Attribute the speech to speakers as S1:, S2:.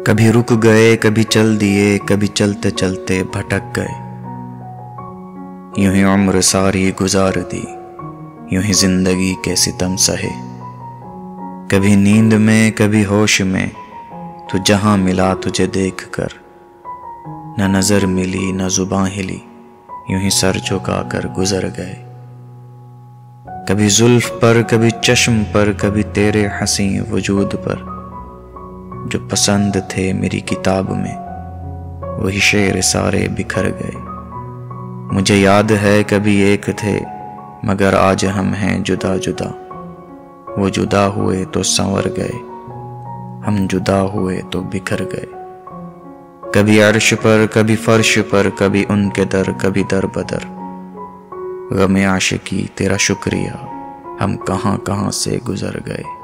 S1: کبھی رک گئے، کبھی چل دیے، کبھی چلتے چلتے بھٹک گئے۔ یوں ہی عمر ساری گزار دی، یوں ہی زندگی کے ستم سہے۔ کبھی نیند میں، کبھی ہوش میں، تو جہاں ملا تجھے دیکھ کر، نہ نظر ملی نہ زباں ہلی، یوں ہی سر جھکا کر گزر گئے۔ کبھی زلف پر، کبھی چشم پر، کبھی تیرے حسین وجود پر، جو پسند تھے میری کتاب میں وہی شعر سارے بکھر گئے۔ مجھے یاد ہے کبھی ایک تھے مگر آج ہم ہیں جدا جدا، وہ جدا ہوئے تو سنور گئے، ہم جدا ہوئے تو بکھر گئے۔ کبھی عرش پر، کبھی فرش پر، کبھی ان کے در، کبھی در بدر، غم عاشقی تیرا شکریہ، ہم کہاں کہاں سے گزر گئے۔